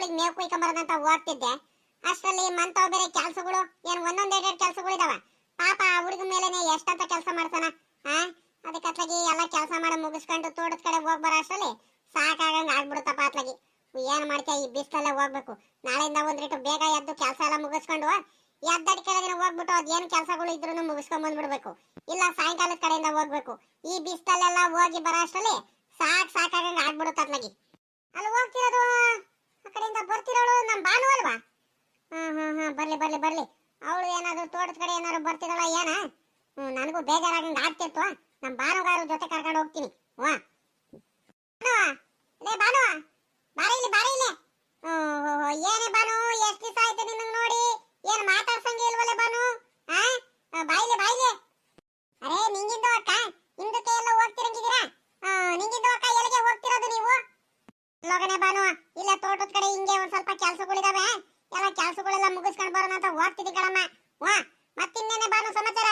ದನಗಳಿಗೆ ಮೇವು ಕುಯ್ಕೊಂಬರೋದಂತ ಹೋಗ್ತಿದ್ದೆ. ಅಷ್ಟರಲ್ಲಿ ಮಂತಾವ್ ಬೇರೆ ಕೆಲ್ಸಗಳು ಏನ್ ಒಂದೊಂದೆರಡು ಕೆಲ್ಸಗಳು ಇದಾವ. ಪಾಪ ಆ ಹುಡುಗ ಮೇಲೆನೆ ಎಷ್ಟಂತ ಕೆಲಸ ಮಾಡ್ತಾನ. ಅದಕ್ಕೆ ಅತ್ಲಾಗಿ ಎಲ್ಲ ಕೆಲಸ ಮಾಡಿ ಮುಗಿಸ್ಕೊಂಡು ತೋಟದ ಕಡೆ ಹೋಗ್ ಬರೋ ಅಷ್ಟರಲ್ಲಿ ಸಾಕಾಗಂಗ್ ಆಗ್ಬಿಡುತ್ತಪ್ಪ ಅತ್ಲಾಗಿ. ಏನ್ ಮಾಡ್ತೀಯ, ಈ ಬಿಸ್ಲಲ್ಲೇ ಹೋಗ್ಬೇಕು. ನಾಳೆಯಿಂದ ಒಂದ್ರಿಟ್ಟು ಬೇಗ ಎದ್ದು ಕೆಲಸ ಎಲ್ಲ ಮುಗಿಸ್ಕೊಂಡು ಎದ್ದಡಿ ಕೆಳಗಿನ ಹೋಗ್ಬಿಟ್ಟು ಅದೇನು ಕೆಲಸಗಳು ಇದ್ರು ಮುಗಿಸ್ಕೊಂಡ್ ಬಂದ್ಬಿಡ್ಬೇಕು. ಇಲ್ಲ ಸಾಯಂಕಾಲದ ಕಡೆಯಿಂದ ಹೋಗ್ಬೇಕು. ಈ ಬಿಸ್ಲಲ್ಲೆಲ್ಲ ಹೋಗಿ ಬರೋ ಅಷ್ಟರಲ್ಲಿ ಸಾಕಾಗಂಗ್ ಆಗ್ಬಿಡುತ್ತ ಅತ್ಲಾಗಿ. ಅಲ್ಲಿ ಹೋಗ್ತಿರೋದು ಆ ಕಡೆಯಿಂದ ಬರ್ತಿರೋಳು ನಮ್ ಬಾನು ಅಲ್ವಾ? ಬರ್ಲಿ. ಅವಳು ಏನಾದ್ರು ತೋಟದ ಕಡೆ ಏನಾದ್ರು ಬರ್ತಿರಲ್ಲ ಏನ? ನನಗೂ ಬೇಜಾರಾಗಂಗ್ ಆಗ್ತಿತ್ತು. ನಮ್ ಬಾನುಗಾರ ಜೊತೆ ಕರ್ಕೊಂಡು ಹೋಗ್ತೀನಿ. ಬಾನು ಬಾರಿ ಇಲ್ಲಿ. ಏನೇ ಬಾನು, ಎಷ್ಟು ದಿವಸ ಆಯ್ತು ನಿನ್ನ ನೋಡಿ? ಏನ್ ಮಾತಾಡ್ಸಂಗೆ ಇಲ್ವಲ್ಲ ಬಾನು? ಬಾಯಿಲೆ. ಅರೆ ನಿಂಗಿಂದು ಅಕ್ಕ, ಹಿಂದಕ್ಕೆ ಎಲ್ಲ ಹೋಗ್ತಿರಂಗಿದ್ದೀರಾ? ನಿಂಗಿಂದು ಅಕ್ಕ, ಎಲ್ಲಿಗೆ ಹೋಗ್ತಿರೋದು ನೀವು? ಲೋಗನೆ ಬಾನು, ಇಲ್ಲ ತೋಟದ ಕಡೆ ಹಿಂಗೆ ಒಂದ್ ಸ್ವಲ್ಪ ಕೆಲ್ಸಗಳಿದಾವೆ. ಎಲ್ಲ ಕೆಲ್ಸಗಳೆಲ್ಲ ಮುಗಿಸ್ಕೊಂಡು ಬರೋಣ ಅಂತ ಹೋಗ್ತಿದ್ದಿ ಕಣಮ್ಮ. ಮತ್ತಿನ್ನೇನೆ ಬಾನು ಸಮಾಚಾರ?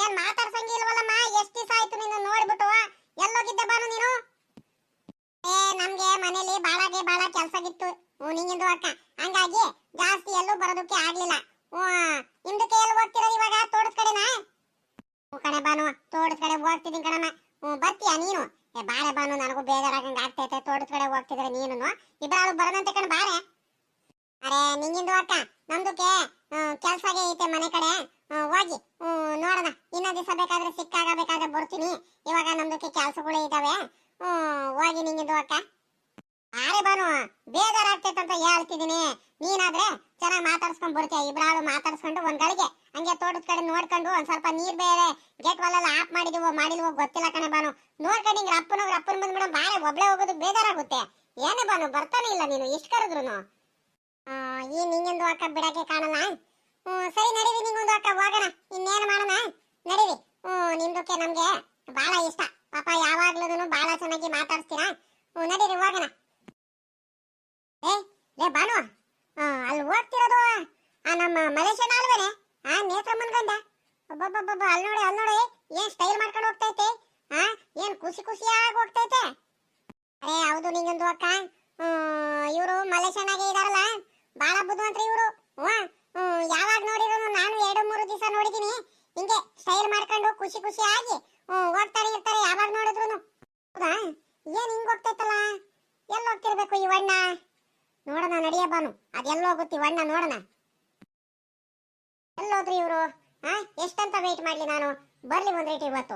ಏನ್ ಮಾತಾಡ್ಸಂಗೆ ಇಲ್ವಲ್ಲಮ್ಮ? ಎಷ್ಟು ದಿವಸ ಆಯ್ತು ನಿನ್ನ ನೋಡ್ಬಿಟ್ಟು. ಎಲ್ಲೋಗಿದ್ದೆ ಬಾನು ನೀನು? ನಮ್ಗೆ ಮನೇಲಿ ಬಾಳ ಕೆಲ್ಸಗಿತ್ತು ನಿಂಗಿಂದು ಅಕ್ಕ. ಹಂಗಾಗಿ ಜಾಸ್ತಿ ಎಲ್ಲೂ ಬರೋದಕ್ಕೆ ಆಗ್ಲಿಲ್ಲ. ಹಿಂದಕ್ಕೆ ಎಲ್ಲಿ ಹೋಗ್ತಿರೋದು ಇವಾಗ? ತೋಟದ ಕಡೆನಾ? ಕಣೆ ಬಾನು, ತೋಟದ ಕಡೆ ಹೋಗ್ತಿದ್ದೀನಿ ಕಣಮ್ಮ. ಬರ್ತೀಯಾ ನೀನು? ಬಾರೆ ಬಾನು, ನನಗೂ ಬೇಜಾರಾಗಂಗ ಆಗ್ತೈತೆ. ತೋಟದ ಕಡೆ ಹೋಗ್ತಿದ್ರೆ ನೀನು ಇಬ್ಬರಾಳು ಬರದಂತೆ ಕಣ ಬಾರೆ. ಅರೆ ನಿಂಗಿಂದು ಅಕ್ಕ, ನಮ್ದಕ್ಕೆ ಕೆಲ್ಸಗೆ ಐತೆ ಮನೆ ಕಡೆ. ಹೋಗಿ ನೋಡೋಣ. ಇನ್ನೊಂದ್ ದಿವಸ ಬೇಕಾದ್ರೆ ಬರ್ತೀನಿ. ಇವಾಗ ನಮ್ದಕ್ಕೆ ಕೆಲ್ಸಗಳೇ ಇದಾವೆ. ಹೋಗಿ ನಿಂಗಿಂದು ಅಕ್ಕ. ಅರೆ ಬಾನು, ಬೇಜಾರಾಗ್ತೈತಂತ ಹೇಳ್ತಿದ್ದೀನಿ. ನೀನಾದ್ರೆ ಚೆನ್ನಾಗಿ ಮಾತಾಡ್ಸ್ಕೊಂಡ್ ಬರ್ತೀಯ. ಇಬ್ರಾಳು ಮಾತಾಡ್ಸ್ಕೊಂಡು ಒಂದ್ ಗಳಿಗೆ ಹಂಗೆ ತೋಟದ ಕಡೆ ನೋಡ್ಕೊಂಡು ಒಂದ್ ಸ್ವಲ್ಪ ನೀರ್ ಬೇರೆ ಗೇಟ್ ವಾಲೆಲ್ಲ ಆಫ್ ಮಾಡಿಲ್ವೋ ಗೊತ್ತಿಲ್ಲ ಕಣೆ ಬಾನು. ನೋಡ್ಕೊಂಡು ಹಿಂಗ್ರ ಅಪ್ಪನ ಬಂದ್ಬಿಡ ಬಾಳೆ ಒಬ್ಳೆ ಹೋಗೋದು ಬೇಜಾರಾಗುತ್ತೆ. ಏನೇ ಬಾನು, ಬರ್ತಾನೆ ಇಲ್ಲ ನೀನು ಇಷ್ಟ ಕರೆದ್ರು. ಈ ನಿಂಗೊಂದು ಅಕ್ಕ ಬಿಡಕ್ಕೆ ಕಾಣಲ್ಲ. ಸರಿ ನಡೀರಿ ನಿಂಗೊಂದು ಅಕ್ಕ, ಹೋಗೋಣ. ಇನ್ನೇನು ಮಾಡೋಣ, ನಡೀರಿ. ನಿಮ್ದಕ್ಕೆ ನಮ್ಗೆ ಬಾಳ ಇಷ್ಟ. ಪಾಪ ಯಾವಾಗ್ಲೂ ಬಾಳ ಚೆನ್ನಾಗಿ ಮಾತಾಡ್ಸ್ತೀರಾ. ನಡೀರಿ ಹೋಗೋಣ. ಲೇ ಬಾನು, ಅಲ್ಲಿ ಹೋಗ್ತಿರೋದು ನಮ್ಮ ಮಲೇಶನ ಅಲ್ವೇನೆ? ನೇತ್ರಮ್ಮನ್ ಗಂಡ. ಒಬ್ಬೊಬ್ಬೊಬ್ಬ, ಅಲ್ಲಿ ನೋಡಿ ಏನ್ ಸ್ಟೈಲ್ ಮಾಡ್ಕೊಂಡು ಹೋಗ್ತೈತೆ. ಏನ್ ಖುಷಿಯಾಗಿ ಹೋಗ್ತೈತೆ. ಅರೆ ಹೌದು ನಿಂಗೊಂದು ಅಕ್ಕ, ಇವರು ಮಲೇಶನಾಗೆ ಇದಾರಲ್ಲ, ಬಾಳ ಬುದ್ಧಿವಂತರು ಇವರು. ಯಾವಾಗ ನೋಡಿರೋನು ನಾನು 2-3 ದಿವಸ ನೋಡಿದೀನಿ. ಹಿಂಗೆ ಸ್ಟೈಲ್ ಮಾಡ್ಕೊಂಡು ಖುಷಿಯಾಗಿ ಹೋಗ್ತಾರೆ ಇರ್ತಾರೆ ಯಾವಾಗ ನೋಡಿದ್ರು. ಹೌದಾ? ಏನ್ ಹಿಂಗ್ ಹೋಗ್ತೈತಲ್ಲ? ಎಲ್ಲಿ ಹೋಗ್ತಿರ್ಬೇಕು ಈ ವಣ್ಣ? ನೋಡೋಣ ನಡಿಯ ಬಾನು, ಅದೆಲ್ಲ ಹೋಗುತ್ತೆ ವಣ್ಣ, ನೋಡೋಣ ಎಲ್ಲೋದ್ರಿ ಇವರು. ಎಷ್ಟಂತ ವೇಟ್ ಮಾಡ್ಲಿ ನಾನು? ಬರ್ಲಿ ಒಂದ್ ರೇಟ್ ಇವತ್ತು.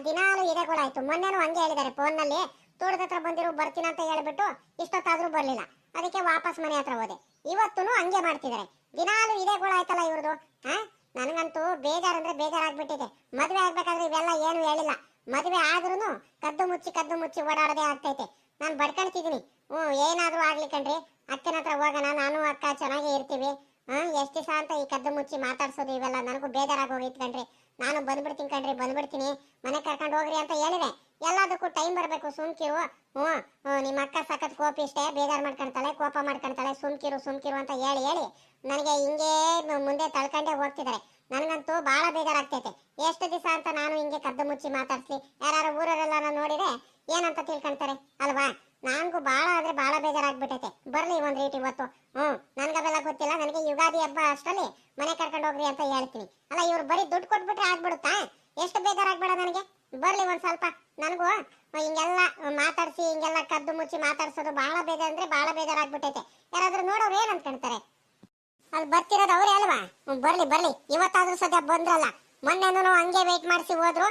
ದಿನಾಲು ಇದೇ ಕೂಡ ಆಯ್ತು. ಮೊನ್ನೆನೂ ಹಂಗೆ ಹೇಳಿದ್ದಾರೆ ಫೋನ್ ನಲ್ಲಿ, ತೋಟದ ಹತ್ರ ಬಂದಿರು ಬರ್ತೀನಿ ಅಂತ ಹೇಳ್ಬಿಟ್ಟು ಇಷ್ಟೊತ್ತಾದ್ರೂ ಬರ್ಲಿಲ್ಲ. ಅದಕ್ಕೆ ವಾಪಸ್ ಮನೆ ಹತ್ರ ಹೋದೆ. ಇವತ್ತೂ ಹಂಗೆ ಮಾಡ್ತಿದ್ದಾರೆ. ದಿನಾಲು ಇದೇ ಕೂಡ ಆಯ್ತಲ್ಲ ಇವ್ರದು. ನನಗಂತೂ ಬೇಜಾರಾಗ್ಬಿಟ್ಟಿದೆ. ಮದ್ವೆ ಆಗ್ಬೇಕಾದ್ರೆ ಇವೆಲ್ಲ ಏನು ಹೇಳಿಲ್ಲ. ಮದ್ವೆ ಆದ್ರೂ ಕದ್ದು ಮುಚ್ಚಿ ಓಡಾಡೋದೇ ಆಗ್ತೈತೆ. ನಾನು ಬಡ್ಕಣ್ತಿದೀನಿ. ಏನಾದ್ರೂ ಆಗ್ಲಿ ಕಣ್ರಿ, ಅಕ್ಕನ ಹತ್ರ ಹೋಗೋಣ, ನಾನು ಅಕ್ಕ ಚೆನ್ನಾಗೇ ಇರ್ತೀವಿ. ಎಷ್ಟ್ ದಿವಸ ಅಂತ ಈ ಕದ್ದು ಮುಚ್ಚಿ ಮಾತಾಡ್ಸೋದು ಇವೆಲ್ಲ ನನಗೂ ಬೇಜಾರಾಗಿ ಹೋಗೈತ್ ಕಣ್ರಿ. ನಾನು ಬಂದ್ಬಿಡ್ತೀನಿ ಮನೆ ಕರ್ಕೊಂಡು ಹೋಗ್ರಿ ಅಂತ ಹೇಳಿದೆ. ಎಲ್ಲದಕ್ಕೂ ಟೈಮ್ ಬರ್ಬೇಕು. ಸುಮ್ಕಿರು. ನಿಮ್ಮ ಅಕ್ಕ ಸಖತ್ ಕೋಪಿಷ್ಟೇ, ಬೇಜಾರ್ ಮಾಡ್ಕೊಂತಾಳೆ, ಕೋಪ ಮಾಡ್ಕೊಂತಾಳೆ. ಸುಮ್ಕಿರು ಅಂತ ಹೇಳಿ ನನಗೆ ಹಿಂಗೆ ಮುಂದೆ ತಳ್ಕೊಂಡೇ ಹೋಗ್ತಿದ್ದಾರೆ. ನನಗಂತೂ ಬಹಳ ಬೇಜಾರಾಗ್ತೈತೆ. ಎಷ್ಟು ದಿವಸ ಅಂತ ನಾನು ಹಿಂಗೆ ಕದ್ದು ಮುಚ್ಚಿ ಮಾತಾಡ್ಸಿ ಯಾರು ಊರವರೆಲ್ಲ ನೋಡಿದ್ರೆ ಏನಂತ ತಿಳ್ಕೊಂತಾರೆ ಅಲ್ವಾ? ನನಗೂ ಬಹಳ ಬೇಜಾರಾಗ್ಬಿಟ್ಟೈತೆ. ಬರ್ಲಿ ಒಂದ್ ರೀತಿ ಇವತ್ತು. ನನ್ಗವೆಲ್ಲ ಗೊತ್ತಿಲ್ಲ. ನನಗೆ ಯುಗಾದಿ ಹಬ್ಬ ಅಷ್ಟರಲ್ಲಿ ಮನೆ ಕರ್ಕೊಂಡು ಹೋಗ್ರಿ ಅಂತ ಹೇಳ್ತೀನಿ. ಅಲ್ಲ, ಇವ್ರು ಬರೀ ದುಡ್ಡು ಕೊಟ್ಬಿಟ್ರೆ ಆಗ್ಬಿಡುತ್ತಾ? ಎಷ್ಟು ಬೇಜಾರಾಗ್ಬೇಡ ನನಗೆ. ಬರ್ಲಿ ಒಂದ್ ಸ್ವಲ್ಪ. ನನಗೂ ಹಿಂಗೆಲ್ಲ ಮಾತಾಡ್ಸಿ ಹಿಂಗೆಲ್ಲ ಕದ್ದು ಮುಚ್ಚಿ ಮಾತಾಡ್ಸೋದು ಬಹಳ ಬೇಜಾರಾಗ್ಬಿಟ್ಟೈತೆ. ಯಾರಾದ್ರೂ ನೋಡೋರು ಏನ್ ಅನ್ಕೊಂತಾರೆ? ಅಲ್ಲಿ ಬರ್ತಿರೋದು ಅವ್ರೇ ಅಲ್ವಾ? ಬರ್ಲಿ ಇವತ್ತಾದ್ರೂ ಸದ್ಯ ಬಂದ್ರಲ್ಲ. ಮೊನ್ನೆನೂ ಹಂಗೆ ವೇಟ್ ಮಾಡಿಸಿ ಹೋದ್ರು.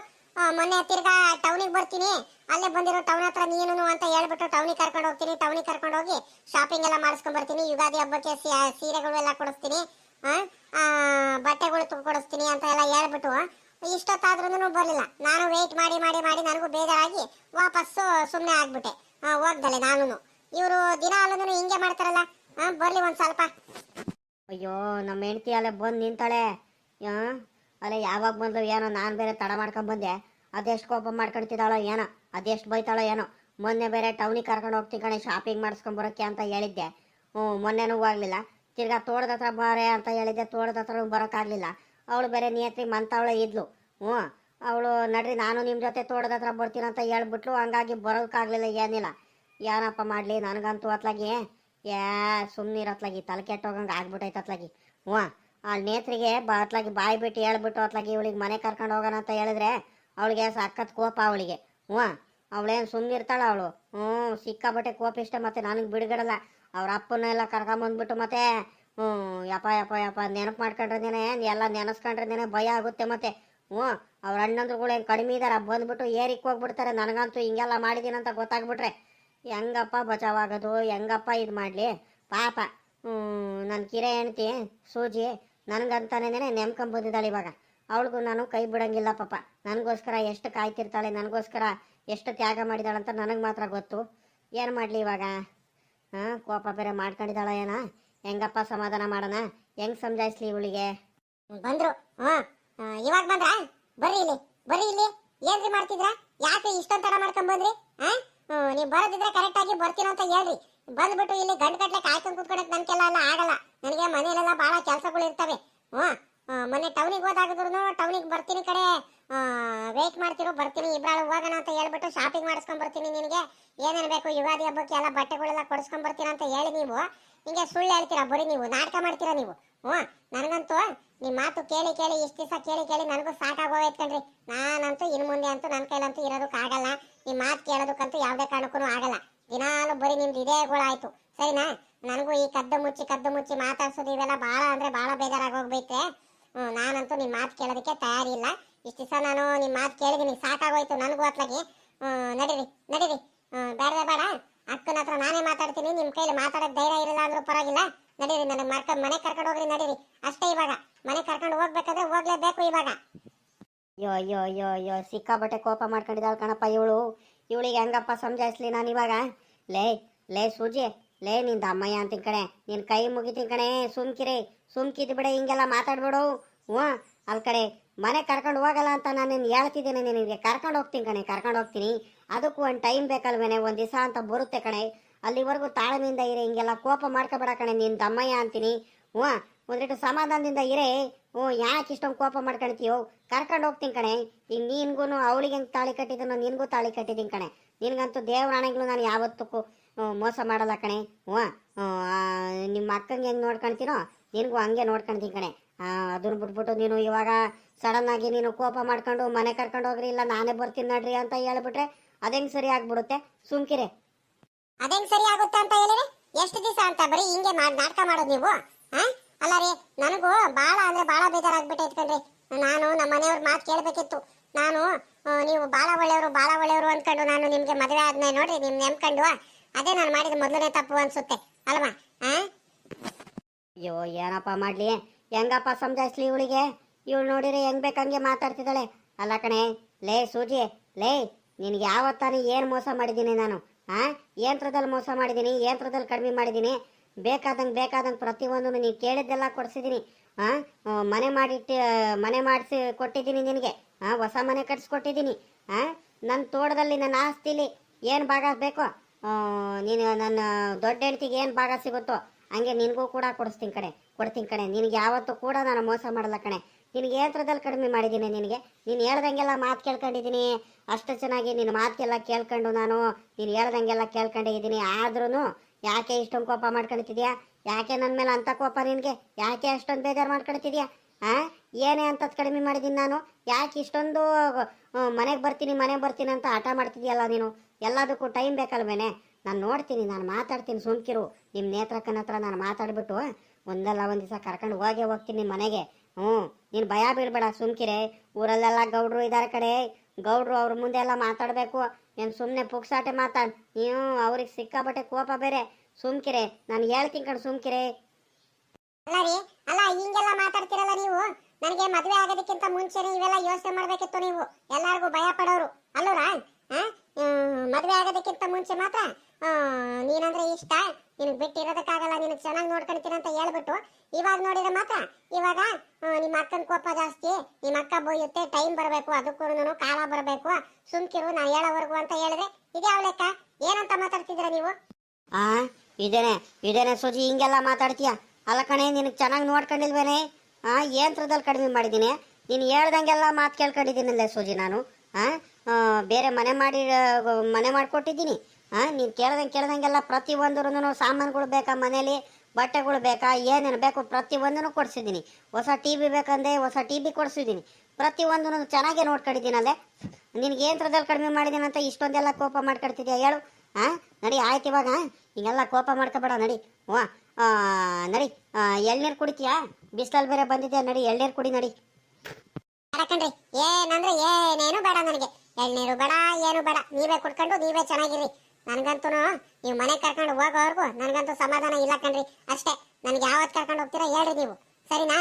ಮೊನ್ನೆ ತಿರ್ಗಾ ಟೌನಿಗೆ ಬರ್ತೀನಿ, ಅಲ್ಲೇ ಬಂದಿರೋ ಟೌನ್ ಹತ್ರ ನೀನು ಅಂತ ಹೇಳ್ಬಿಟ್ಟು ಟೌನಿಗೆ ಕರ್ಕೊಂಡು ಹೋಗ್ತೀನಿ. ಟೌನಿಗೆ ಕರ್ಕೊಂಡು ಹೋಗಿ ಶಾಪಿಂಗ್ ಎಲ್ಲ ಮಾಡಿಸ್ಕೊಂಡ್ ಬರ್ತೀನಿ. ಯುಗಾದಿ ಹಬ್ಬಕ್ಕೆ ಸೀರೆಗಳು ಎಲ್ಲ ಕೊಡಿಸ್ತೀನಿ, ಬಟ್ಟೆಗಳು ಕೊಡಿಸ್ತೀನಿ ಅಂತ ಎಲ್ಲ ಹೇಳ್ಬಿಟ್ಟು ಇಷ್ಟೊತ್ತಾದ್ರೂ ಬರ್ಲಿಲ್ಲ. ನಾನು ವೇಟ್ ಮಾಡಿ ನನಗೂ ಬೇಜಾರಾಗಿ ವಾಪಸ್ಸು ಸುಮ್ಮನೆ ಆಗ್ಬಿಟ್ಟೆ. ಹೋಗ್ದಲೆ ನಾನು. ಇವರು ದಿನಾಲೂ ಹಿಂಗೆ ಮಾಡ್ತಾರಲ್ಲ. ಬರ್ಲಿ ಒಂದ್ ಸ್ವಲ್ಪ. ಅಯ್ಯೋ, ನಮ್ಮ ಹೆಂಡತಿ ಅಲ್ಲೇ ಬಂದು ನಿಂತಾಳೆ. ಅಲ್ಲೇ ಯಾವಾಗ ಬಂದ್ರು ಏನೋ, ನಾನು ಬೇರೆ ತಡ ಮಾಡ್ಕೊಂಡ್ ಬಂದೆ. ಅದೆಷ್ಟು ಕೋಪ ಮಾಡ್ಕೊಳ್ತಿದ್ದಾಳೋ ಏನೋ, ಅದೆಷ್ಟು ಬೈತಾಳೋ ಏನೋ. ಮೊನ್ನೆ ಬೇರೆ ಟೌನಿಗೆ ಕರ್ಕೊಂಡು ಹೋಗ್ತೀನಿ ಕಣೆ ಶಾಪಿಂಗ್ ಮಾಡಿಸ್ಕೊಂಬರೋಕ್ಕೆ ಅಂತ ಹೇಳಿದ್ದೆ. ಮೊನ್ನೆನೂ ಹೋಗ್ಲಿಲ್ಲ. ತಿರ್ಗಾ ತೋಟದ ಹತ್ರ ಬಾರೆ ಅಂತ ಹೇಳಿದ್ದೆ, ತೋಟದ ಹತ್ರ ಬರೋಕ್ಕಾಗಲಿಲ್ಲ. ಅವಳು ಬೇರೆ ನಿಯತ್ರಿ ಮಂತವಳೆ ಇದ್ಲು. ಅವಳು ನಡ್ರಿ ನಾನು ನಿಮ್ಮ ಜೊತೆ ತೋಟದ ಹತ್ರ ಬರ್ತೀನಿ ಅಂತ ಹೇಳ್ಬಿಟ್ಲು. ಹಂಗಾಗಿ ಬರೋಕ್ಕಾಗಲಿಲ್ಲ. ಏನಿಲ್ಲ, ಏನಪ್ಪ ಮಾಡಲಿ, ನನಗಂತೂ ಅತ್ಲಾಗಿ ಯಾ ಸುಮ್ಮನಿರತ್ಲಾಗಿ ತಲೆ ಕೆಟ್ಟೋಗಂಗೆ ಆಗ್ಬಿಟ್ಟೈತೆ ಅತ್ಲಾಗಿ ಹ್ಞೂ ಆ ನೇತ್ರಿಗೆ ಅತ್ಲಾಗಿ ಬಾಯಿ ಬಿಟ್ಟು ಹೇಳ್ಬಿಟ್ಟು ಅತ್ಲಾಗಿ ಇವಳಿಗೆ ಮನೆ ಕರ್ಕೊಂಡು ಹೋಗೋಣ ಅಂತ ಹೇಳಿದ್ರೆ ಅವಳಿಗೆ ಸಖತ್ ಕೋಪ ಅವಳಿಗೆ ಹ್ಞೂ ಅವಳೇನು ಸುಮ್ಮನಿರ್ತಾಳ ಅವಳು ಹ್ಞೂ ಸಿಕ್ಕಾಬಟ್ಟೆ ಕೋಪ ಇಷ್ಟ ಮತ್ತೆ ನನಗೆ ಬಿಡುಗಡಲ್ಲ ಅವ್ರ ಅಪ್ಪನ್ನೆಲ್ಲ ಕರ್ಕೊಂಬಂದ್ಬಿಟ್ಟು ಮತ್ತೆ ಹ್ಞೂ ಯಪ್ಪ ಯಪ್ಪ ಯಪ್ಪ ನೆನಪು ಮಾಡ್ಕೊಂಡ್ರೇನೆ ಎಲ್ಲ ನೆನೆಸ್ಕೊಂಡ್ರೇನೆ ಭಯ ಆಗುತ್ತೆ ಮತ್ತೆ ಹ್ಞೂ ಅವ್ರ ಅಣ್ಣಂದ್ರುಗಳು ಏನು ಕಡಿಮೆ ಇದಾರ ಬಂದ್ಬಿಟ್ಟು ಏರಿಕ್ ಹೋಗ್ಬಿಡ್ತಾರೆ ನನಗಂತೂ ಹಿಂಗೆಲ್ಲ ಮಾಡಿದ್ದೀನಂತ ಗೊತ್ತಾಗ್ಬಿಟ್ರೆ ಹೆಂಗಪ್ಪ ಬಚಾವಾಗೋದು ಹೆಂಗಪ್ಪ ಇದು ಮಾಡಲಿ ಪಾಪ ನನ್ನ ಕಿರೆ ಹೆಣ್ತಿ ಸೂಜಿ ನನಗಂತಾನೆ ನೆಮ್ಕೊಂಬಂದಿದ್ದಾಳೆ ಇವಾಗ ಅವಳಿಗೂ ನಾನು ಕೈ ಬಿಡಂಗಿಲ್ಲ ಪಾಪ ನನಗೋಸ್ಕರ ಎಷ್ಟು ಕಾಯ್ತಿರ್ತಾಳೆ ನನಗೋಸ್ಕರ ಎಷ್ಟು ತ್ಯಾಗ ಮಾಡಿದಾಳಂತ ನನಗೆ ಮಾತ್ರ ಗೊತ್ತು ಏನು ಮಾಡಲಿ ಇವಾಗ ಹಾಂ ಕೋಪ ಬೇರೆ ಮಾಡ್ಕೊಂಡಿದ್ದಾಳ ಏನ ಹೆಂಗಪ್ಪ ಸಮಾಧಾನ ಮಾಡೋಣ ಹೆಂಗೆ ಸಮಜಾಯಿಸ್ಲಿ ಇವಳಿಗೆ ಬಂದ್ರು ಇವಾಗ ಬಂದ್ರ ಬರ್ರಿ ಇಲ್ಲಿ ಬರ್ರಿ ಇಲ್ಲಿ ಏನ್ರಿ ಮಾಡ್ತಿದ್ರ ಯಾಕೆ ಇಷ್ಟೊಂದ್ ತಡ ಮಾಡ್ಕೊಂಡ್ ಬಂದ್ರಿ ನೀವ್ ಬರೋದಿದ್ರೆ ಕರೆಕ್ಟ್ ಆಗಿ ಬರ್ತೀನೋ ಅಂತ ಹೇಳ್ರಿ ಬಂದ್ಬಿಟ್ಟು ಇಲ್ಲಿ ಗಂಟು ಗಟ್ಲೆ ಕಾಯ್ಕೊಂಡ್ ಕುತ್ಕೊಳಕ್ ನನ್ಗೆಲ್ಲ ಎಲ್ಲ ಆಗಲ್ಲ ನನಗೆ ಮನೇಲೆಲ್ಲ ಬಹಳ ಕೆಲಸಗಳು ಇರ್ತವೆ ಮೊನ್ನೆ ಟೌನಿಗೆ ಹೋದಾಗದ್ರು ಟೌನಿಗೆ ಬರ್ತೀನಿ ಕಡೆ ವೇಟ್ ಮಾಡ್ತಿರೋ ಬರ್ತೀನಿ ಇಬ್ರಾಳು ಹೋಗೋಣ ಅಂತ ಹೇಳ್ಬಿಟ್ಟು ಶಾಪಿಂಗ್ ಮಾಡಿಸ್ಕೊಂಡ್ ಬರ್ತೀನಿ ನಿನಗೆ ಏನೇನು ಬೇಕು ಯುಗಾದಿ ಹಬ್ಬಕ್ಕೆ ಎಲ್ಲ ಬಟ್ಟೆಗಳೆಲ್ಲ ಕೊಡಿಸ್ಕೊಂಡ್ ಬರ್ತೀರಾ ಅಂತ ಹೇಳಿ ನೀವು ನಿಂಗೆ ಸುಳ್ಳು ಹೇಳ್ತೀರಾ ಬರೀ ನೀವು ನಾಟಕ ಮಾಡ್ತೀರಾ ನೀವು ನನಗಂತೂ ನಿಮ್ಮ ಮಾತು ಕೇಳಿ ಕೇಳಿ ಇಷ್ಟು ದಿವಸ ಕೇಳಿ ಕೇಳಿ ನನಗೂ ಸಾಕಾಗೋಯ್ತು ಕಣ್ರಿ ನಾನಂತೂ ಇನ್ನು ಮುಂದೆ ಅಂತೂ ನನ್ನ ಕೈಲಂತೂ ಇರೋದಕ್ಕಾಗಲ್ಲ ನಿಮ್ಮ ಮಾತು ಕೇಳೋದಕ್ಕಂತೂ ಯಾವುದೇ ಕಾರಣಕ್ಕೂ ಆಗಲ್ಲ ದಿನಾಲು ಬರೀ ನಿಮ್ದು ಇದೇ ಗೋಳಾಯ್ತು ಸರಿನಾ ನನಗೂ ಈ ಕದ್ದು ಮುಚ್ಚಿ ಮಾತಾಡ್ಸೋದು ಇವೆಲ್ಲ ಭಾಳ ಅಂದರೆ ಭಾಳ ಬೇಜಾರಾಗಿ ಹೋಗ್ಬೈತೆ ನಾನಂತೂ ನಿಮ್ಮ ಮಾತು ಕೇಳೋದಕ್ಕೆ ತಯಾರಿಲ್ಲ ಇಷ್ಟು ದಿವಸ ನಾನು ನಿಮ್ಮ ಮಾತು ಕೇಳಿದ್ದೀನಿ ಸಾಕಾಗೋಯ್ತು ನನಗೂ ಅತ್ಲಾಗಿ ನಡೀರಿ ನಡೀರಿ ಬೇಡ ಬೇಡ ಅಕ್ಕನ ಹತ್ರ ನಾನೇ ಮಾತಾಡ್ತೀನಿ ನಿಮ್ಮ ಕೈಲಿ ಮಾತಾಡೋಕೆ ಧೈರ್ಯ ಇರಲಿಲ್ಲ ಅಂದ್ರೂ ಪರವಾಗಿಲ್ಲ ನಡೀರಿ ನನಗೆ ಮನೆ ಕರ್ಕೊಂಡು ಹೋಗ್ರಿ ನಡೀರಿ ಅಷ್ಟೇ ಇವಾಗ ಮನೆ ಕರ್ಕೊಂಡು ಹೋಗ್ಬೇಕಾದ್ರೆ ಹೋಗ್ಲೇಬೇಕು ಇವಾಗ ಯೋ ಯೋ ಯೋ ಯೋ ಸಿಕ್ಕಾಬಟ್ಟೆ ಕೋಪ ಮಾಡ್ಕೊಂಡಿದ್ದಾಳೆ ಕಣಪ್ಪ ಇವಳಿಗೆ ಹೆಂಗಪ್ಪ ಸಮಜಾಯಿಸ್ಲಿ ನಾನು ಇವಾಗ ಲೇ ಸೂಜಿ ಲೇ ನಿಂದ ಅಮ್ಮಯ್ಯ ಅಂತೀನಿ ಕಣೆ ನಿನ್ನ ಕೈ ಮುಗಿತೀನಿ ಕಣೆ ಸುಮ್ಕಿದ್ ಬಿಡೆ ಹಿಂಗೆಲ್ಲ ಮಾತಾಡ್ಬೇಡು ಹ್ಞೂ ಅಲ್ಲಿ ಕಡೆ ಮನೆ ಕರ್ಕೊಂಡು ಹೋಗಲ್ಲ ಅಂತ ನಾನು ನಿನ್ನ ಹೇಳ್ತಿದ್ದೀನಿ ನಿನಗೆ ಕರ್ಕೊಂಡು ಹೋಗ್ತೀನಿ ಕಣೆ ಕರ್ಕೊಂಡು ಹೋಗ್ತೀನಿ ಅದಕ್ಕೂ ಒಂದು ಟೈಮ್ ಬೇಕಲ್ವೇನೆ ಒಂದು ದಿವಸ ಅಂತ ಬರುತ್ತೆ ಕಣೆ ಅಲ್ಲಿವರೆಗೂ ತಾಳ್ಮೆಯಿಂದ ಇರಿ ಹಿಂಗೆಲ್ಲ ಕೋಪ ಮಾಡ್ಕೊಬೇಡ ಕಣೆ ನಿನ್ನ ತಮ್ಮಯ್ಯ ಅಂತೀನಿ ಹ್ಞೂ ಒಂದಿಟ್ಟು ಸಮಾಧಾನದಿಂದ ಇರೇ ಯಾಕೆ ಇಷ್ಟೊಂದು ಕೋಪ ಮಾಡ್ಕೊಳ್ತೀಯೋ ಕರ್ಕೊಂಡು ಹೋಗ್ತೀನಿ ಕಣೆ ಈಗ ನಿನ್ಗೂ ಅವಳಿಗೆ ಹೆಂಗೆ ತಾಳಿ ಕಟ್ಟಿದ್ದೀನೋ ನಿನಗೂ ತಾಳಿ ಕಟ್ಟಿದ್ದೀನಿ ಕಣೆ ನಿನಗಂತೂ ದೇವರಾಣೆಗಳು ನಾನು ಯಾವತ್ತಕ್ಕೂ ಮೋಸ ಮಾಡಲ್ಲ ಕಣೆ ನಿಮ್ಮ ಅಕ್ಕಂಗೆ ಹೆಂಗೆ ನೋಡ್ಕೊಳ್ತೀನೋ ನಿನಗೂ ಹಂಗೆ ನೋಡ್ಕೊಳ್ತೀನಿ ಕಣೆ ಅದನ್ನ ಬಿಟ್ಬಿಟ್ಟು ನೀನು ಇವಾಗ ಸಡನ್ನಾಗಿ ನೀನು ಕೋಪ ಮಾಡ್ಕೊಂಡು ಮನೆ ಕರ್ಕೊಂಡು ಹೋಗ್ರಿ ಇಲ್ಲ ನಾನೇ ಬರ್ತೀನಿ ನಡ್ರಿ ಅಂತ ಹೇಳ್ಬಿಟ್ರೆ ಅದೆಂಗೆ ಸರಿ ಆಗ್ಬಿಡುತ್ತೆ ಸುಮ್ಕಿರೆ ಅದೇಂಗ್ ಸರಿ ಆಗುತ್ತೆ ಅಂತ ಹೇಳಿರಿ ಎಷ್ಟು ದಿವಸ ಅಂತ ಬರೀ ಹಿಂಗೆ ನಾಟಕ ಮಾಡೋದು ನೀವು ಅಲ್ಲ ರೀ ನನಗೂ ಭಾಳ ಅಂದ್ರೆ ಭಾಳ ಬೇಜಾರಾಗ್ಬಿಟ್ಟೈತೆ ಕಣ್ರಿ ನಾನು ನಮ್ಮ ಮನೆಯವ್ರ ಮಾತು ಕೇಳಬೇಕಿತ್ತು ನಾನು ನೀವು ಭಾಳ ಒಳ್ಳೆಯವರು ಅಂದ್ಕೊಂಡು ನಾನು ನಿಮಗೆ ಮದುವೆ ಆದ್ಮೇಲೆ ನೋಡ್ರಿ ನಿಮ್ ನೆಮ್ಕೊಂಡು ಅದೇ ನಾನು ಮಾಡಿದ ಮೊದಲನೇ ತಪ್ಪು ಅನ್ಸುತ್ತೆ ಅಲ್ವಾ ಅಯ್ಯೋ ಏನಪ್ಪ ಮಾಡ್ಲಿ ಹೆಂಗಪ್ಪ ಸಮಜಾಯಿಸ್ಲಿ ಇವಳಿಗೆ ಇವಳು ನೋಡಿರಿ ಹೆಂಗ್ ಬೇಕಂಗೆ ಮಾತಾಡ್ತಿದ್ದಾಳೆ ಅಲ್ಲ ಕಣೆ ಲೇ ಸೂಜಿ ಲೇ ನಿನ್ಗೆ ಯಾವತ್ತಾನು ಏನು ಮೋಸ ಮಾಡಿದ್ದೀನಿ ನಾನು ಯಂತ್ರದಲ್ಲಿ ಮೋಸ ಮಾಡಿದ್ದೀನಿ ಯಂತ್ರದಲ್ಲಿ ಕಡಿಮೆ ಮಾಡಿದ್ದೀನಿ ಬೇಕಾದಂಗೆ ಪ್ರತಿಯೊಂದು ನೀನು ಕೇಳಿದ್ದೆಲ್ಲ ಕೊಡಿಸಿದ್ದೀನಿ ಮನೆ ಮಾಡಿಸಿ ಕೊಟ್ಟಿದ್ದೀನಿ ನಿನಗೆ ಹೊಸ ಮನೆ ಕಟ್ಸ್ಕೊಟ್ಟಿದ್ದೀನಿ ನನ್ನ ತೋಟದಲ್ಲಿ ನನ್ನ ಆಸ್ತಿಲಿ ಏನು ಭಾಗ ಬೇಕೋ ನೀನು ನನ್ನ ದೊಡ್ಡ ಹೆಂಡ್ತಿಗೆ ಏನು ಭಾಗ ಸಿಗುತ್ತೋ ಹಂಗೆ ನಿನಗೂ ಕೂಡ ಕೊಡ್ತೀನಿ ಕಣೆ ನಿನಗೆ ಯಾವತ್ತೂ ಕೂಡ ನಾನು ಮೋಸ ಮಾಡಲ್ಲ ಕಣೆ ನಿನಗೆ ಯಂತ್ರದಲ್ಲಿ ಕಡಿಮೆ ಮಾಡಿದ್ದೀನಿ ನಿನಗೆ ನೀನು ಹೇಳ್ದಂಗೆಲ್ಲ ಮಾತು ಕೇಳ್ಕೊಂಡಿದ್ದೀನಿ ಅಷ್ಟು ಚೆನ್ನಾಗಿ ನಿನ್ನ ಮಾತಿಗೆಲ್ಲ ಕೇಳ್ಕೊಂಡು ನಾನು ನೀನು ಹೇಳ್ದಂಗೆಲ್ಲ ಕೇಳ್ಕೊಂಡಿದ್ದೀನಿ ಆದ್ರೂ ಯಾಕೆ ಇಷ್ಟೊಂದು ಕೋಪ ಮಾಡ್ಕೊಳ್ತಿದ್ಯಾ ಯಾಕೆ ನನ್ನ ಮೇಲೆ ಅಂಥ ಕೋಪ ನಿನಗೆ ಯಾಕೆ ಅಷ್ಟೊಂದು ಬೇಜಾರು ಮಾಡ್ಕೊಳ್ತಿದ್ಯಾ ಏನೇ ಅಂತದ್ದು ಕಡಿಮೆ ಮಾಡಿದ್ದೀನಿ ನಾನು ಯಾಕೆ ಇಷ್ಟೊಂದು ಮನೆಗೆ ಬರ್ತೀನಿ ಅಂತ ಹಠ ಮಾಡ್ತಿದ್ಯಲ್ಲ ನೀನು ಎಲ್ಲದಕ್ಕೂ ಟೈಮ್ ಬೇಕಲ್ವೇನೆ ನಾನು ನೋಡ್ತೀನಿ ನಾನು ಮಾತಾಡ್ತೀನಿ ಸುಮ್ಕಿರು ನಿಮ್ಮ ನೇತ್ರಕ್ಕನ ಹತ್ರ ನಾನು ಮಾತಾಡ್ಬಿಟ್ಟು ಒಂದಲ್ಲ ಒಂದು ದಿವಸ ಕರ್ಕೊಂಡು ಹೋಗ್ತೀನಿ ನಿಮ್ಮ ಮನೆಗೆ ನೀನು ಭಯ ಬೀಳ್ಬೇಡ ಸುಮ್ಕಿರೆ ಊರಲ್ಲೆಲ್ಲ ಗೌಡ್ರು ಇದ್ದಾರೆ ಕಡೆ ಗೌಡ್ರು ಅವ್ರ ಮುಂದೆ ಎಲ್ಲ ಮಾತಾಡಬೇಕು ಏನು ಸುಮ್ಮನೆ ಪುಕ್ಸಾಟೆ ಮಾತಾಡ್ ನೀವು ಅವ್ರಿಗೆ ಸಿಕ್ಕಾಬಟ್ಟೆ ಕೋಪ ಬೇರೆ ಸುಮ್ಕಿರೆ ನಾನು ಹೇಳ್ತೀನಿ ಕಣ್ ಸುಮ್ಕಿರೆ ಅಲ್ಲ ರೀ ಅಲ್ಲ ಹಿಂಗೆಲ್ಲ ಮಾತಾಡ್ತಿರಲ್ಲ ನೀವು ನನಗೆ ಮದುವೆ ಆಗೋದಕ್ಕಿಂತ ಮುಂಚೆನೇ ಇವೆಲ್ಲ ಯೋಚನೆ ಮಾಡ್ಬೇಕಿತ್ತು ನೀವು ಎಲ್ಲರಿಗೂ ಭಯ ಪಡೋರು ಅಲ್ಲೂರಾ ಮದುವೆ ಆಗೋದಕ್ಕಿಂತ ಮುಂಚೆ ಮಾತ್ರ ನೀನಂದ್ರೆ ಇಷ್ಟ ನಿನಗೆ ಬಿಟ್ಟಿರೋದಕ್ಕಾಗಲ್ಲ ನಿನಗೆ ಚೆನ್ನಾಗಿ ನೋಡ್ಕೊಳ್ತೀನಿ ಅಂತ ಹೇಳ್ಬಿಟ್ಟು ಇವಾಗ ನೋಡಿದ್ರೆ ಮಾತ್ರ ಇವಾಗ ನಿಮ್ಮ ಅಕ್ಕನ ಕೋಪ ಜಾಸ್ತಿ ನಿಮ್ಮ ಅಕ್ಕ ಬೋಯುತ್ತೆ ಟೈಮ್ ಬರಬೇಕು ಅದಕ್ಕೂ ಕಾಲ ಬರಬೇಕು ಸುಮ್ಕಿರು ನಾನು ಹೇಳೋವರೆಗೂ ಅಂತ ಹೇಳಿದ್ರೆ ಇದೇ ಅವಳೆಕ್ಕ ಏನಂತ ಮಾತಾಡ್ತಿದ್ದೀರ ನೀವು ಇದೇನೆ ಸೂಜಿ ಹಿಂಗೆಲ್ಲ ಮಾತಾಡ್ತೀಯ ಅಲ್ಲ ಕಣೆ ನಿನಗೆ ಚೆನ್ನಾಗಿ ನೋಡ್ಕೊಂಡಿಲ್ವೇನೆ ಯಂತ್ರದಲ್ಲಿ ಕಡಿಮೆ ಮಾಡಿದ್ದೀನಿ ನೀನು ಹೇಳ್ದಂಗೆಲ್ಲ ಮಾತು ಕೇಳ್ಕೊಂಡಿದ್ದೀನಲ್ಲ ಸೂಜಿ ನಾನು ಬೇರೆ ಮನೆ ಮಾಡಿಕೊಟ್ಟಿದ್ದೀನಿ ನೀನು ಕೇಳ್ದಂಗೆಲ್ಲ ಪ್ರತಿಯೊಂದೂ ಸಾಮಾನುಗಳು ಬೇಕಾ ಮನೇಲಿ, ಬಟ್ಟೆಗಳು ಬೇಕಾ, ಏನೇನು ಬೇಕು ಪ್ರತಿಯೊಂದನ್ನು ಕೊಡಿಸಿದ್ದೀನಿ. ಹೊಸ ಟಿ ವಿ ಬೇಕಂದೆ ಹೊಸ ಟಿ ವಿ ಕೊಡಿಸಿದ್ದೀನಿ. ಪ್ರತಿಯೊಂದನ್ನು ಚೆನ್ನಾಗೇ ನೋಡ್ಕೊಂಡಿದ್ದೀನಲ್ಲೇ. ನಿನಗೆ ಯಂತ್ರದಲ್ಲಿ ಕಡಿಮೆ ಮಾಡಿದ್ದೀನಿ ಅಂತ ಇಷ್ಟೊಂದೆಲ್ಲ ಕೋಪ ಮಾಡ್ಕೊಳ್ತಿದ್ಯಾ ಹೇಳು? ನಡಿ ಆಯ್ತು ಇವಾಗ ಹಿಂಗೆಲ್ಲ ಕೋಪ ಮಾಡ್ಕೋಬೇಡ. ನಡಿ ನಡಿ ಎಳ್ನೀರು ಕುಡಿತೀಯಾ? ಬಿಸಿಲಲ್ಲಿ ಬೇರೆ ಬಂದಿದ್ಯಾ, ನಡಿ ಎಳ್ನೀರು ಕುಡಿ ನಡಿ. ಬೇಡ ಕಣ್ರಿ, ಏನಂದ್ರೆ ಏನೇನು ಬೇಡ ನನಗೆ. ಎಳ್ನೀರು ಬೇಡ, ಏನು ಬೇಡ. ನೀವೇ ಕುಡ್ಕೊಂಡು ನೀವೇ ಚೆನ್ನಾಗಿರಿ. ನನ್ಗಂತೂ ನೀವು ಮನೆ ಕರ್ಕೊಂಡು ಹೋಗೋವರೆಗೂ ನನಗಂತೂ ಸಮಾಧಾನ ಇಲ್ಲ ಕಣ್ರಿ. ಅಷ್ಟೇ, ನನಗೆ ಯಾವತ್ತು ಕರ್ಕೊಂಡು ಹೋಗ್ತೀರಾ ಹೇಳ್ರಿ ನೀವು, ಸರಿನಾ?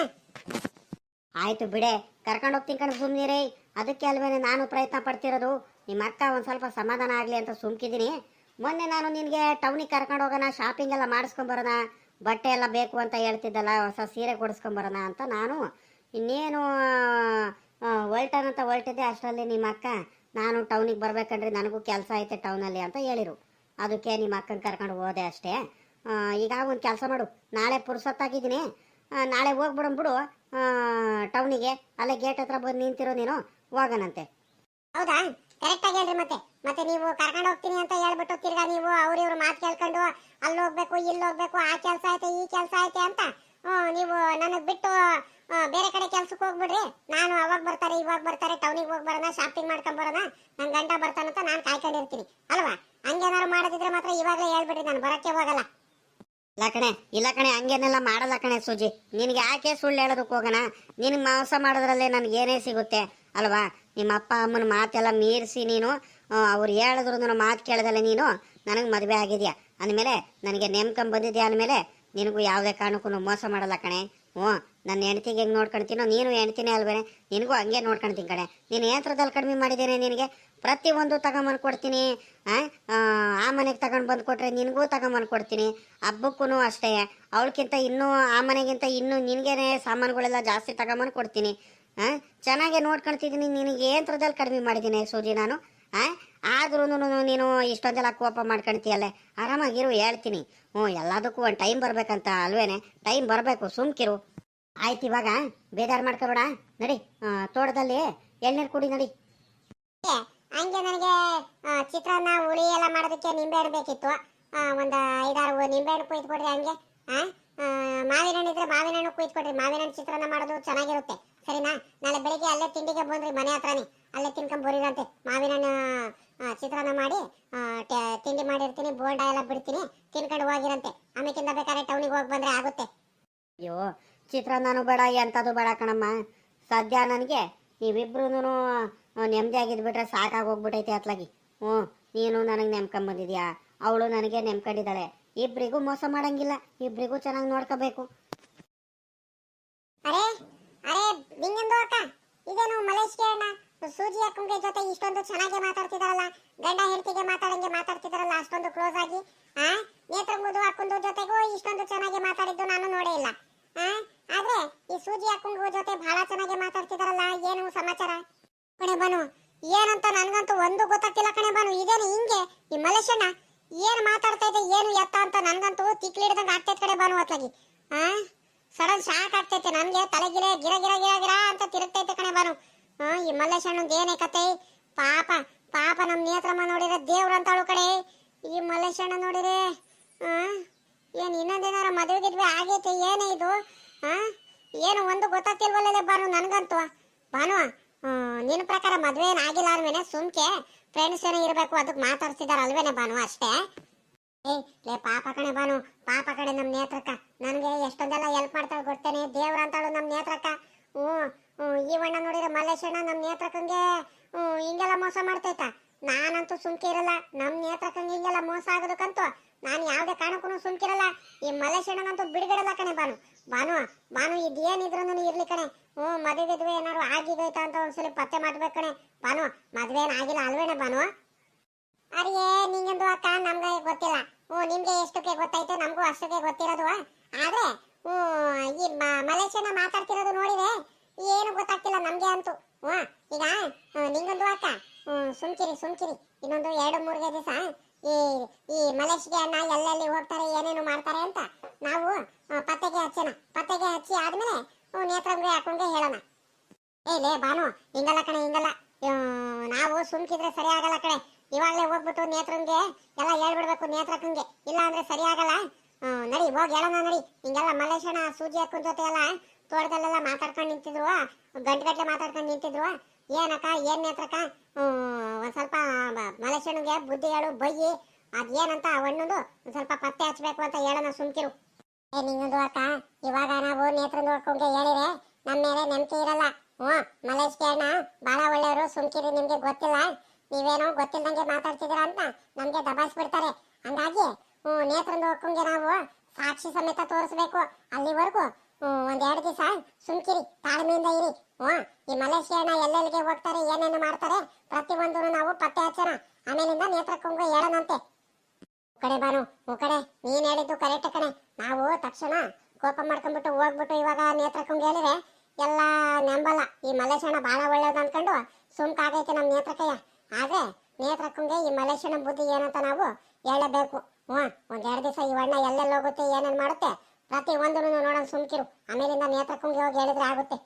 ಆಯ್ತು ಬಿಡೆ, ಕರ್ಕೊಂಡು ಹೋಗ್ತೀನಿ ಕಣ್, ಸುಮ್ಮನಿರಿ. ಅದಕ್ಕೆ ಅಲ್ವೇನೆ ನಾನು ಪ್ರಯತ್ನ ಪಡ್ತಿರೋದು. ನಿಮ್ಮ ಅಕ್ಕ ಒಂದು ಸ್ವಲ್ಪ ಸಮಾಧಾನ ಆಗಲಿ ಅಂತ ಸುಮ್ಕಿದ್ದೀನಿ. ಮೊನ್ನೆ ನಾನು ನಿನಗೆ ಟೌನಿಗೆ ಕರ್ಕೊಂಡು ಹೋಗೋಣ, ಶಾಪಿಂಗ್ ಎಲ್ಲ ಮಾಡಿಸ್ಕೊಂಬರೋಣ, ಬಟ್ಟೆ ಎಲ್ಲ ಬೇಕು ಅಂತ ಹೇಳ್ತಿದ್ದಲ್ಲ, ಹೊಸ ಸೀರೆ ಕೊಡಿಸ್ಕೊಂಬರೋಣ ಅಂತ ನಾನು ಇನ್ನೇನು ಹೊಲ್ಟನಂತ ಹೊಲ್ಟಿದ್ದೆ. ಅಷ್ಟರಲ್ಲಿ ನಿಮ್ಮ ಅಕ್ಕ ನಾನು ಟೌನಿಗೆ ಬರ್ಬೇಕಂಡ್ರಿ, ನನಗೂ ಕೆಲಸ ಐತೆ ಟೌನಲ್ಲಿ ಅಂತ ಹೇಳಿರು. ಅದಕ್ಕೆ ನಿಮ್ಮ ಅಕ್ಕನ ಕರ್ಕೊಂಡು ಹೋದೆ ಅಷ್ಟೇ. ಈಗ ಒಂದು ಕೆಲಸ ಮಾಡು, ನಾಳೆ ಪುರ್ಸೊತ್ತಾಗಿದ್ದೀನಿ, ನಾಳೆ ಹೋಗ್ಬಿಡೋಣ ಬಿಡು ಟೌನಿಗೆ. ಅಲ್ಲೇ ಗೇಟ್ ಹತ್ರ ಬಂದು ನಿಂತಿರೋ ನೀನು, ಹೋಗೋಣಂತೆ. ಹೌದಾ? ಕರೆಕ್ಟ್ ಆಗಿ ಹೇಳ್ರಿ. ಮತ್ತೆ ನೀವು ಕರ್ಕೊಂಡು ಹೋಗ್ತೀನಿ ಅಂತ ಹೇಳ್ಬಿಟ್ಟು ತಿರ್ಗಾ ನೀವು ಅವ್ರಿವ್ರು ಮಾತು ಕೇಳ್ಕೊಂಡು ಅಲ್ಲಿ ಹೋಗ್ಬೇಕು ಇಲ್ಲಿ ಹೋಗ್ಬೇಕು, ಆ ಕೆಲಸ ಐತೆ ಈ ಕೆಲಸ ಐತೆ ಅಂತ ನೀವು ನನಗೆ ಬಿಟ್ಟು ಬೇರೆ ಕಡೆ ಕೆಲ್ಸಕ್ಕೆ ಹೋಗ್ಬಿಡ್ರಿ. ನಾನು ಅವಾಗ ಬರ್ತಾರೆ ಇವಾಗ ಬರ್ತಾರೆ, ಟೌನಿಗೆ ಹೋಗಿ ಬರೋಣ, ಶಾಪಿಂಗ್ ಮಾಡ್ಕೊಂಡ್ ಬರೋಣ, ನನ್ನ ಗಂಡ ಬರ್ತಾನಂತ ನಾನು ಕಾಯ್ಕೊಂಡಿರ್ತೀನಿ ಅಲ್ವಾ? ಹಂಗೇನಾರು ಮಾಡೋದಿದ್ರೆ ಮಾತ್ರ ಇವಾಗಲೇ ಹೇಳ್ಬಿಡ್ರಿ, ನಾನು ಬರೋಕ್ಕೆ ಹೋಗಲ್ಲ. ಇಲ್ಲ ಕಣೆ ಹಂಗೇನೆಲ್ಲ ಮಾಡಲ್ಲ ಕಣೆ ಸೂಜಿ. ನಿನಗೆ ಯಾಕೆ ಸುಳ್ಳು ಹೇಳೋದಕ್ಕೆ ಹೋಗೋಣ? ನಿನಗೆ ಮೋಸ ಮಾಡೋದ್ರಲ್ಲೇ ನನಗೆ ಏನೇ ಸಿಗುತ್ತೆ ಅಲ್ವಾ? ನಿಮ್ಮ ಅಪ್ಪ ಅಮ್ಮನ ಮಾತೆಲ್ಲ ಮೀರಿಸಿ ನೀನು ಅವ್ರು ಹೇಳಿದ್ರು ನನ್ನ ಮಾತು ಕೇಳದಲ್ಲ ನೀನು ನನಗೆ ಮದುವೆ ಆಗಿದೆಯಾ ಅಂದಮೇಲೆ, ನನಗೆ ನೇಮ್ಕೊಂಡ್ ಬಂದಿದ್ಯಾ ಅಂದಮೇಲೆ ನಿನಗೂ ಯಾವುದೇ ಕಾರಣಕ್ಕೂ ಮೋಸ ಮಾಡಲ್ಲ ಕಣೆ. ನನ್ನ ಹೆಂಡ್ತಿಗೆ ಹೆಂಗೆ ನೋಡ್ಕೊಳ್ತೀನೋ ನೀನು ಹೆಣ್ತಿನೇ ಅಲ್ವೇನೆ, ನಿನಗೂ ಹಂಗೆ ನೋಡ್ಕೊಳ್ತೀನಿ ಕಣೆ. ನೀನು ಯಂತ್ರದಲ್ಲಿ ಕಡಿಮೆ ಮಾಡಿದ್ದೇನೆ, ನಿನಗೆ ಪ್ರತಿಯೊಂದು ತಗೊಂಬಂದು ಕೊಡ್ತೀನಿ. ಆ ಮನೆಗೆ ತಗೊಂಡು ಬಂದು ಕೊಟ್ರೆ ನಿನಗೂ ತಗೊಂಬಂದು ಕೊಡ್ತೀನಿ. ಹಬ್ಬಕ್ಕೂ ಅಷ್ಟೇ, ಅವಳಕ್ಕಿಂತ ಇನ್ನೂ ಆ ಮನೆಗಿಂತ ಇನ್ನೂ ನಿನಗೇನೆ ಸಾಮಾನುಗಳೆಲ್ಲ ಜಾಸ್ತಿ ತಗೊಂಬಂದು ಕೊಡ್ತೀನಿ. ಚೆನ್ನಾಗೆ ನೋಡ್ಕೊಳ್ತಿದ್ದೀನಿ. ನಿನಗೆ ಯಂತ್ರದಲ್ಲಿ ಕಡಿಮೆ ಮಾಡಿದ್ದೀನಿ ಸೂಜಿ ನಾನು. ಆದ್ರೂ ನೀನು ಇಷ್ಟೊಂದೆಲ್ಲ ಕೋಪ ಮಾಡ್ಕೊಳ್ತೀಯಲ್ಲೇ, ಆರಾಮಾಗಿರು ಹೇಳ್ತೀನಿ. ಎಲ್ಲದಕ್ಕೂ ಒಂದು ಟೈಮ್ ಬರ್ಬೇಕಂತ ಅಲ್ವೇನೆ, ಟೈಮ್ ಬರಬೇಕು, ಸುಮ್ಕಿರು. ಆಯ್ತು ಇವಾಗ ಬೇಜಾರು ಮಾಡ್ಕೋಬೇಡ, ನಡಿ ತೋಟದಲ್ಲಿ ಎಳ್ನೀರು ಕುಡಿ ನಡಿ. ಹಂಗೆ ನನಗೆ ಚಿತ್ರಾನ್ನ ಹುಳಿ ಎಲ್ಲ ಮಾಡೋದಕ್ಕೆ ನಿಂಬೆಹಣ್ಣು ಬೇಕಿತ್ತು. ಒಂದು 5-6 ನಿಂಬೆಹಣ್ಣು ಕುಯ್ದು ಕೊಡ್ರಿ. ಹಂಗೆ ಮಾವಿನ ಹಣ್ಣು ಇದ್ರೆ ಮಾವಿನ ಹಣ್ಣು ಕುಯ್ದು ಕೊಡ್ರಿ. ಮಾವಿನ ಹಣ್ಣು ಚಿತ್ರಾನ್ನ ಮಾಡೋದು ಚೆನ್ನಾಗಿರುತ್ತೆ, ಸರಿನಾ? ನಾಳೆ ಬೆಳಿಗ್ಗೆ ಅಲ್ಲೇ ತಿಂಡಿಗೆ ಬಂದ್ರಿ, ಮನೆ ಹತ್ರನೇ ಅಲ್ಲೇ ತಿನ್ಕೊಂಡ್ ಬರೀರಂತೆ. ಮಾವಿನ ಹಣ್ಣು ಚಿತ್ರಾನ್ನ ಮಾಡಿ ತಿಂಡಿ ಮಾಡಿರ್ತೀನಿ, ಬೋಂಡ ಎಲ್ಲ ಬಿಡ್ತೀನಿ, ತಿನ್ಕೊಂಡು ಹೋಗಿರಂತೆ. ಆಮೇಕಿಂದ ಬೇಕಾದ್ರೆ ಟೌನಿಗೆ ಹೋಗಿ ಬಂದ್ರೆ ಆಗುತ್ತೆ. ಅಯ್ಯೋ ಚಿತ್ರಾನ್ನೂ ಬೇಡ ಎಂಥದ್ದು ಬೇಡ ಕಣಮ್ಮ. ಸದ್ಯ ನನಗೆ ನೀವಿಬ್ರು ನೆಮ್ಮದಿಯಾಗಿದ್ಬಿಟ್ರೆ ಸಾಕಾಗೋಗ್ಬಿಟ್ಟೈತೆ ಅತ್ಲಾಗಿ. ನೀನು ನನಗೆ ನೆಮ್ಕೊಂಬಂದಿದ್ಯಾ, ಅವಳು ನನಗೆ ನೆಮ್ಕೊಂಡಿದ್ದಾಳೆ. ಇಬ್ಬರಿಗೂ ಮೋಸ ಮಾಡಂಗಿಲ್ಲ, ಇಬ್ಬರಿಗೂ ಚೆನ್ನಾಗಿ ನೋಡ್ಕೋಬೇಕು. ಅರೆ ಅರೆ ಬಿಂಗಂದು ಅಕ್ಕ, ಇದೇನು ಮಲೇಶ್ಗೆ ಅಣ್ಣ ಸೂಜಿ ಅಕ್ಕಂಗೆ ಜೊತೆ ಇಷ್ಟೊಂದು ಚೆನ್ನಾಗಿ ಮಾತಾಡ್ತಿದಾರಲ್ಲ, ಗಂಡ ಹೆಂಡತಿಗೆ ಮಾತಾಡಂಗೆ ಮಾತಾಡ್ತಿದಾರಲ್ಲ ಅಷ್ಟೊಂದು ಕ್ಲೋಸ್ ಆಗಿ. ನೇತ್ರಂಗುದು ಅಕ್ಕಂದು ಜೊತೆಗೂ ಇಷ್ಟೊಂದು ಚೆನ್ನಾಗಿ ಮಾತಾಡಿದ್ದು ನಾನು ನೋಡೇ ಇಲ್ಲ. ಆದ್ರೆ ಈ ಸೂಜಿ ಅಕ್ಕಂಗೂ ಜೊತೆ ಬಹಳ ಚೆನ್ನಾಗಿ ಮಾತಾಡ್ತಿದಾರಲ್ಲ, ಏನು ಸಮಾಚಾರ? ಕಣೆ ಬಾನು, ಏನಂತ ನನ್ಗಂತೂ ಒಂದು ಗೊತ್ತಾಗ್ತಿಲ್ಲ ಕಣೆ ಬಾನು. ಇದೇನು ಹಿಂಗೆ ಈ ಮಲೇಶಣ್ಣ ಏನ್ ಮಾತಾಡ್ತಾ ಇದೆ, ಏನು ಎತ್ತ ಅಂತ ನನ್ಗಂತೂ ತಿಕ್ಲಿಡ್ದಂಗ ಆಗ್ತೈತೆ ಕಣೆ ಬಾನು. ಅತ್ಲಾಗಿ ಸಡನ್ ಶಾಕ್ ಆಗ್ತೈತೆ ನನ್ಗೆ, ತಲೆಗಿರೆ ಗಿರ ಗಿರ ಗಿರ ಗಿರ ಅಂತ ತಿರುಗ್ತೈತೆ ಕಣೆ ಬಾನು. ಈ ಮಲ್ಲೇಶಣ್ಣಂದು ಏನೇ ಕತೆ, ಪಾಪ ಪಾಪ ನಮ್ ನೇತ್ರಮ್ಮ ನೋಡಿದ್ರೆ ದೇವ್ರ ಅಂತಾಳು ಕಡೆ. ಈ ಮಲ್ಲೇಶಣ್ಣ ನೋಡಿದ್ರೆ ಏನ್ ಇನ್ನೊಂದೇನಾರ ಮದುವೆಗಿದ್ವಿ ಆಗೈತೆ, ಏನೇ ಇದು? ಏನು ಒಂದು ಗೊತ್ತಾಗ್ತಿಲ್ವಲ್ಲೇ ಬಾನು ನನ್ಗಂತೂ. ಬಾನು, ನಿನ್ನ ಪ್ರಕಾರ ಮದ್ವೆ ಏನ್ ಆಗಿಲ್ಲ ಅಲ್ವೇನೆ, ಸುಮ್ಕೆ ಫ್ರೆಂಡ್ಸ್ ಏನೋ ಇರ್ಬೇಕು, ಅದಕ್ಕೆ ಮಾತಾಡ್ತಿದಾರ ಅಲ್ವೇನೆ ಬಾನು ಅಷ್ಟೇ. ಲೇ ಪಾಪ ಕಣೆ ಬಾನು, ಪಾಪ ಕಡೆ ನಮ್ ನೇತ್ರಕ್ಕ ನನ್ಗೆ ಎಷ್ಟೊಂದೆಲ್ಲ ಹೆಲ್ಪ್ ಮಾಡ್ತಾಳೆ ಗೊತ್ತೇನೆ, ದೇವ್ರ ಅಂತಾಳು ನಮ್ ನೇತ್ರಕ್ಕ. ಈ ವಣ್ಣ ನೋಡಿದ್ರೆ ಮಲ್ಲೇಶಣ್ಣ ನಮ್ ನೇತ್ರಕ್ಕಂಗೆ ಹಿಂಗೆಲ್ಲ ಮೋಸ ಮಾಡ್ತೈತ. ನಾನಂತೂ ಸುಮ್ಕಿರಲ್ಲ, ನಮ್ ನೇತ್ರಕ್ಕಂಗೆ ಹಿಂಗೆಲ್ಲ ಮೋಸ ಆಗೋದಕ್ಕಂತೂ ನಾನು ಯಾವ್ದೇ ಕಾರಣಕ್ಕೂ ಸುಮ್ಕಿರಲ್ಲ. ಈ ಮಲ್ಲೇಶಣ್ಣನಂತೂ ಬಿಡುಗಡಲ್ಲ ಕಣೆ ಬಾನು. ಬಾನು ಬಾನು ಇದೇನಿದ್ರು ಇರ್ಲಿ ಕಣೆ. ಮದುವೆ ಏನಾರು ಆಗಿದೈತಾ ಅಂತ ಒಂದ್ಸಲಿ ಪತ್ತೆ ಮಾಡ್ಬೇಕು ಕಣೆ ಬಾನು. ಮದ್ವೆ ಏನ್ ಆಗಿಲ್ಲ ಅಲ್ವೇನೆ ಬಾನು? ಅರಿಯೇ ನಿಂಗಂದು ಅಕ್ಕ ನಮ್ಗೆ ಗೊತ್ತಿಲ್ಲ. ನಿಮ್ಗೆ ಎಷ್ಟಕ್ಕೆ ಗೊತ್ತೈತೆ, ನಮಗೂ ಅಷ್ಟಕ್ಕೆ ಗೊತ್ತಿರೋದು. ಆದ್ರೆ ಈ ಮಲೇಶಿಯನ್ನ ಮಾತಾಡ್ತಿರೋದು ನೋಡಿದ್ರೆ ಏನು ಗೊತ್ತಾಗ್ತಿಲ್ಲ ನಮ್ಗೆ ಅಂತೂ. ಈಗ ನಿಂಗಂದು ಅಕ್ಕ ಸುಮ್ಕಿರಿ ಸುಮ್ಕಿರಿ, ಇನ್ನೊಂದು 2-3 ದಿವಸ ಈ ಮಲೇಶಿಗೆ ಅಣ್ಣ ಎಲ್ಲೆಲ್ಲಿ ಹೋಗ್ತಾರೆ ಏನೇನು ಮಾಡ್ತಾರೆ ಅಂತ ನಾವು ಪತ್ತೆಗೆ ಹಚ್ಚೋಣ. ಪತ್ತೆಗೆ ಹಚ್ಚಿ ಆದ್ಮೇಲೆ ನೇತ್ರಂಗೆ ಹಾಕೊಂಡೆ ಹೇಳೋಣ. ಲೇ ಬಾನು, ಹಿಂಗಲ್ಲ ಕಣೆ ಹಿಂಗಲ್ಲ, ನಾವು ಸುಮ್ಕಿದ್ರೆ ಸರಿ ಆಗಲ್ಲ ಕಣೆ. ಇವಾಗಲೇ ಹೋಗ್ಬಿಟ್ಟು ನೇತ್ರನ್ಗೆ ಎಲ್ಲ ಹೇಳ್ಬಿಡ್ಬೇಕು ನೇತ್ರಕ್ಕಂಗೆ, ಇಲ್ಲ ಅಂದ್ರೆ ಸರಿ ಆಗಲ್ಲ. ನಡಿ ಹೋಗಿ ಹೇಳೋಣ ನಡಿ. ಹಿಂಗೆಲ್ಲ ಮಲ್ಲೇಶಣ್ಣ ಸೂಜಿ ಹಾಕೊಂಡ್ ಜೊತೆ ಎಲ್ಲ ತೋಟದಲ್ಲೆಲ್ಲ ಮಾತಾಡ್ಕೊಂಡು ನಿಂತಿದ್ರು, ಗಂಟೆ ಮಾತಾಡ್ಕೊಂಡು ನಿಂತಿದ್ರು. ಏನಕ್ಕ ಏನ್ ನೇತ್ರಕ್ಕ, ಒಂದ್ ಸ್ವಲ್ಪ ಮಲ್ಲೇಶಣ್ಣಗೆ ಬುದ್ಧಿ ಹೇಳು, ಬೈಯಿ ಅದೇನಂತ ಅವಣ್ಣದು ಒಂದ್ ಸ್ವಲ್ಪ ಪತ್ತೆ ಹಚ್ಬೇಕು ಅಂತ ಹೇಳೋಣ, ಸುಮ್ಕಿರು. ನಿಂಗೊಂದು ಅಕ್ಕ, ಇವಾಗ ನಾವು ನೇತ್ರ ನೋಡ್ಕೊಂಡೆ ಹೇಳಿದ್ರೆ ನಮ್ಮ ಮೇಲೆ ನಂಬಿಕೆ ಇರಲ್ಲ. ಮಲೇಶ್ಗೆ ಅಣ್ಣ ಬಹಳ ಒಳ್ಳೆಯವರು, ಸುಮ್ಕಿರಿ, ನಿಮ್ಗೆ ಗೊತ್ತಿಲ್ಲ, ನೀವೇನೋ ಗೊತ್ತಿಲ್ದಂಗೆ ಮಾತಾಡ್ತಿದ್ದೀರಾ ಅಂತ ನಮ್ಗೆ ದಬಾಯಿಸ್ಬಿಡ್ತಾರೆ. ಹಂಗಾಗಿ ನೇತ್ರ ನೋಡ್ಕೊಂಡೆ ನಾವು ಸಾಕ್ಷಿ ಸಮೇತ ತೋರಿಸ್ಬೇಕು. ಅಲ್ಲಿವರೆಗೂ ಒಂದೆರಡು ದಿವಸ ಸುಮ್ಕಿರಿ, ತಾಳ್ಮೆಯಿಂದ ಇರಿ. ಈ ಮಲೇಶ್ಗೆ ಅಣ್ಣ ಎಲ್ಲೆಲ್ಲಿಗೆ ಹೋಗ್ತಾರೆ, ಏನೇನು ಮಾಡ್ತಾರೆ ಪ್ರತಿಯೊಂದು ನಾವು ಪತ್ತೆ ಹಚ್ಚೋಣ. ಆಮೇಲಿಂದ ನೇತ್ರಕ್ಕಂಗೂ ಹೇಳೋಣಂತೆ. ಕಡೆ ಬಾನು ಕಡೆ, ನೀನ್ ಹೇಳಿದ್ದು ಕರೆಕ್ಟ್ ಕಣೆ. ನಾವು ತಕ್ಷಣ ಕೋಪ ಮಾಡ್ಕೊಂಡ್ಬಿಟ್ಟು ಹೋಗ್ಬಿಟ್ಟು ಇವಾಗ ನೇತ್ರಕ್ಕಂಗೆ ಹೇಳಿದ್ರೆ ಎಲ್ಲ ನಂಬಲ್ಲ. ಈ ಮಲ್ಲೇಶಣ್ಣ ಬಹಳ ಒಳ್ಳೇದು ಅನ್ಕೊಂಡು ಸುಮ್ಕಾಗೈತೆ ನಮ್ ನೇತ್ರಕ್ಕಯ್ಯ. ಆದ್ರೆ ನೇತ್ರಕ್ಕಂಗೆ ಈ ಮಲ್ಲೇಶಣ್ಣ ಬುದ್ಧಿ ಏನಂತ ನಾವು ಹೇಳಬೇಕು. ಒಂದೆರಡು ದಿವಸ ಈ ಅಣ್ಣ ಎಲ್ಲೆಲ್ಲಿ ಹೋಗುತ್ತೆ, ಏನೇನ್ ಮಾಡುತ್ತೆ ಪ್ರತಿ ಒಂದನ್ನು ನೋಡೋಣ, ಸುಮ್ಕಿರು. ಆಮೇಲಿಂದ ನೇತ್ರಕ್ಕಂಗೆ ಹೋಗಿ ಹೇಳಿದ್ರೆ ಆಗುತ್ತೆ.